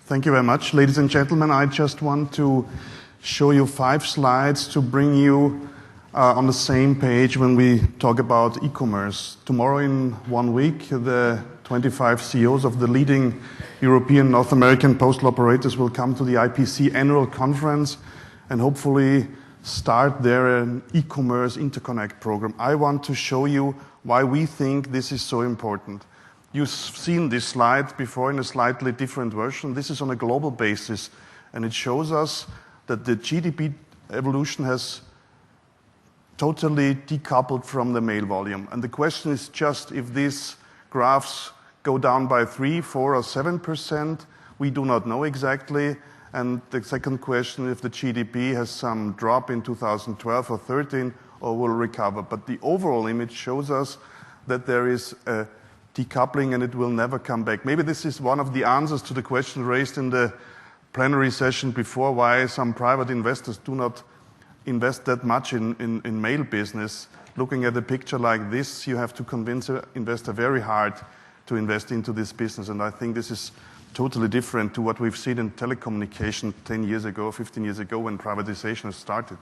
Thank you very much. Ladies and gentlemen, I just want to show you 5 slides to bring you on the same page when we talk about e-commerce. Tomorrow in 1 week, the 25 CEOs of the leading European North American postal operators will come to the IPC annual conference and hopefully start their e-commerce interconnect program. I want to show you why we think this is so important. You've seen this slide before in a slightly different version. This is on a global basis, and it shows us that the GDP evolution has totally decoupled from the mail volume. And the question is just if these graphs go down by 3, 4, or 7%. We do not know exactly. And the second question, if the GDP has some drop in 2012 or 13 or will recover. But the overall image shows us that there is a decoupling and it will never come back. Maybe this is one of the answers to the question raised in the plenary session before, why some private investors do not invest that much in mail business. Looking at a picture like this, you have to convince an investor very hard to invest into this business. And I think this is totally different to what we've seen in telecommunication 10 years ago, 15 years ago when privatization started.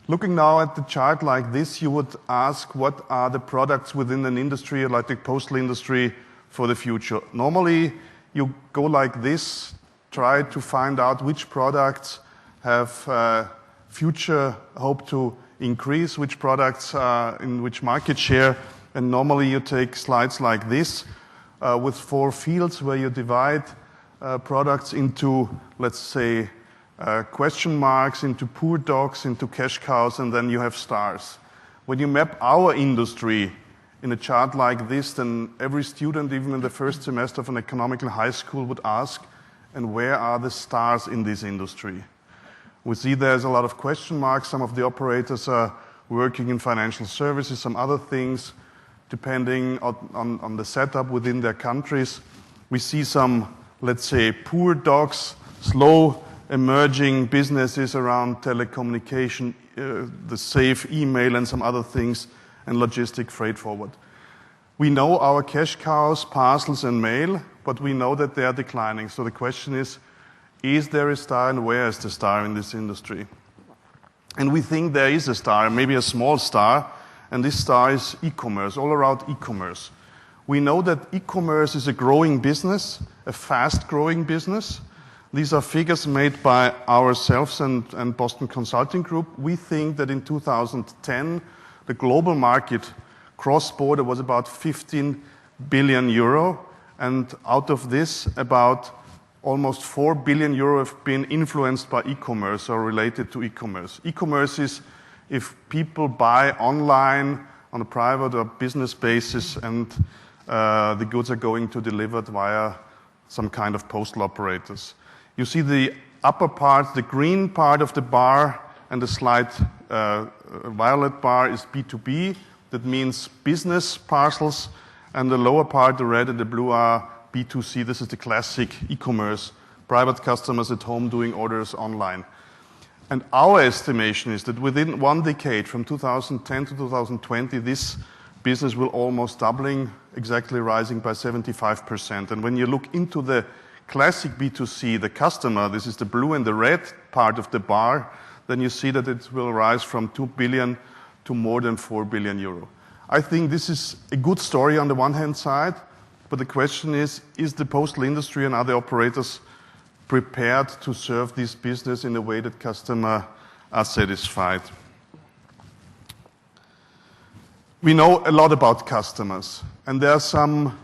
Looking now at the chart like this, you would ask what are the products within an industry like the postal industry for the future. Normally, you go like this, try to find out which products have future hope to increase, which products are in which market share, and normally you take slides like this with 4 fields where you divide products into, let's say, question marks, into poor dogs, into cash cows, and then you have stars. When you map our industry in a chart like this, then every student, even in the first semester of an economical high school, would ask, and where are the stars in this industry? We see there's a lot of question marks. Some of the operators are working in financial services, some other things, depending on the setup within their countries. We see some, let's say, poor dogs, slow emerging businesses around telecommunication, the safe email and some other things, and logistic freight forward. We know our cash cows, parcels and mail, but we know that they are declining. So the question is there a star and where is the star in this industry? And we think there is a star, maybe a small star, and this star is e-commerce, all around e-commerce. We know that e-commerce is a growing business, a fast-growing business. These are figures made by ourselves and Boston Consulting Group. We think that in 2010, the global market cross-border was about 15 billion euro, and out of this, about almost 4 billion euro have been influenced by e-commerce or related to e-commerce. E-commerce is if people buy online on a private or business basis and the goods are going to delivered via some kind of postal operators. You see the upper part, the green part of the bar, and the slight violet bar is B2B. That means business parcels. And the lower part, the red and the blue, are B2C. This is the classic e-commerce, private customers at home doing orders online. And our estimation is that within 1 decade, from 2010 to 2020, this business will almost doubling, exactly rising by 75%. And when you look into the classic B2C, the customer, this is the blue and the red part of the bar, then you see that it will rise from 2 billion to more than 4 billion euro. I think this is a good story on the one hand side, but the question is the postal industry and other operators prepared to serve this business in a way that customers are satisfied? We know a lot about customers, and there are some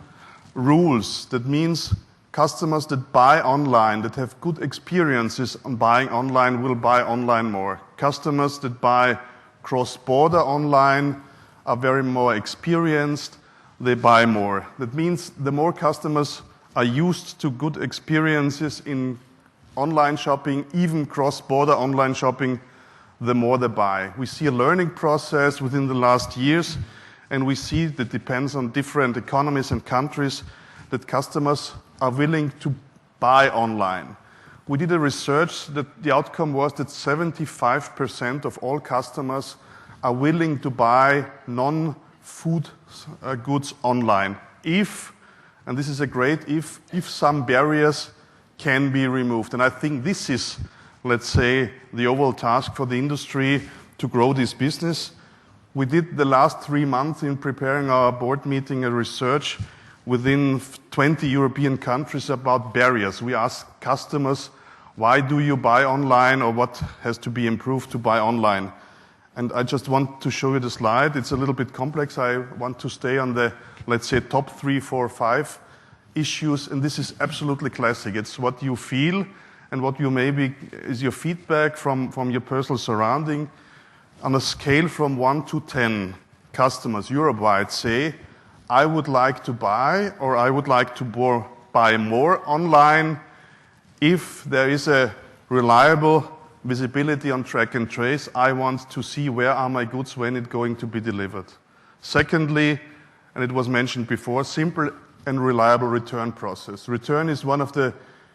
rules. That means customers that buy online, that have good experiences on buying online, will buy online more. Customers that buy cross-border online are very more experienced, they buy more. That means the more customers are used to good experiences in online shopping, even cross-border online shopping, the more they buy. We see a learning process within the last years, and we see that depends on different economies and countries, that customers are willing to buy online. We did a research that the outcome was that 75% of all customers are willing to buy non-food goods online if, and this is a great if some barriers can be removed. And I think this is, let's say, the overall task for the industry to grow this business. We did the last 3 months in preparing our board meeting a research within 20 European countries about barriers. We asked customers, why do you buy online, or what has to be improved to buy online? And I just want to show you the slide. It's a little bit complex. I want to stay on the, let's say, top 3, 4, 5 issues, and this is absolutely classic. It's what you feel and what you maybe is your feedback from your personal surrounding. On a scale from 1 to 10, customers Europe-wide say, I would like to buy, or I would like to buy more online if there is a reliable visibility on track and trace. I want to see where are my goods, when it's going to be delivered. Secondly, and it was mentioned before, simple and reliable return process. Return is one of the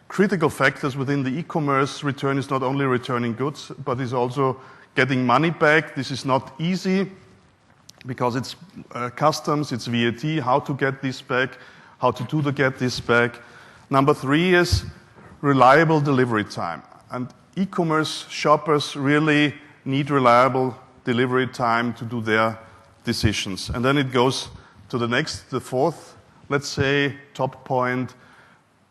critical factors within the e-commerce. Return is not only returning goods, but is also getting money back. This is not easy because it's customs, it's VAT, how to get this back, how to get this back. Number 3 is reliable delivery time. And e-commerce shoppers really need reliable delivery time to do their decisions. And then it goes to the next, the 4th, let's say, top point,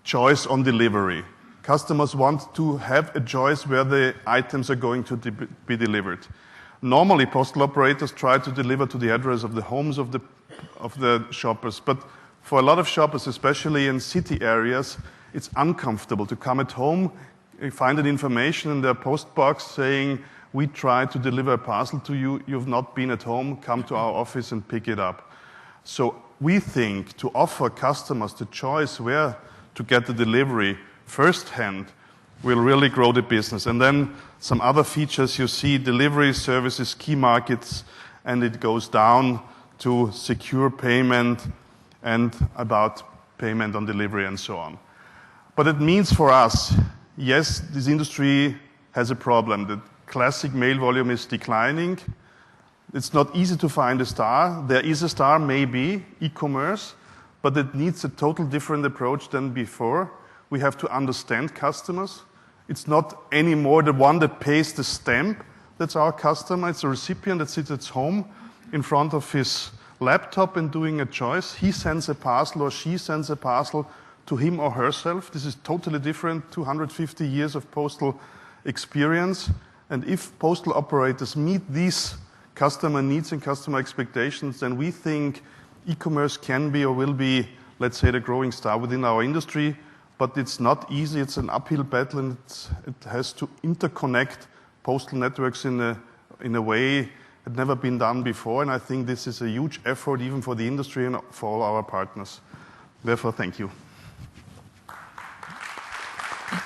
choice on delivery. Customers want to have a choice where the items are going to be delivered. Normally, postal operators try to deliver to the address of the homes of the shoppers, but for a lot of shoppers, especially in city areas, it's uncomfortable to come at home, find an information in their post box saying, we try to deliver a parcel to you, you've not been at home, come to our office and pick it up. So we think to offer customers the choice where to get the delivery firsthand will really grow the business. And then some other features you see, delivery services, key markets, and it goes down to secure payment and about payment on delivery and so on. But it means for us, yes, this industry has a problem. The classic mail volume is declining. It's not easy to find a star. There is a star, maybe, e-commerce, but it needs a total different approach than before. We have to understand customers. It's not anymore the one that pays the stamp that's our customer. It's a recipient that sits at home in front of his laptop and doing a choice. He sends a parcel or she sends a parcel to him or herself. This is totally different, 250 years of postal experience. And if postal operators meet these customer needs and customer expectations, then we think e-commerce can be or will be, let's say, the growing star within our industry. But it's not easy. It's an uphill battle, and it has to interconnect postal networks in a way that had never been done before. And I think this is a huge effort even for the industry and for all our partners. Therefore, thank you.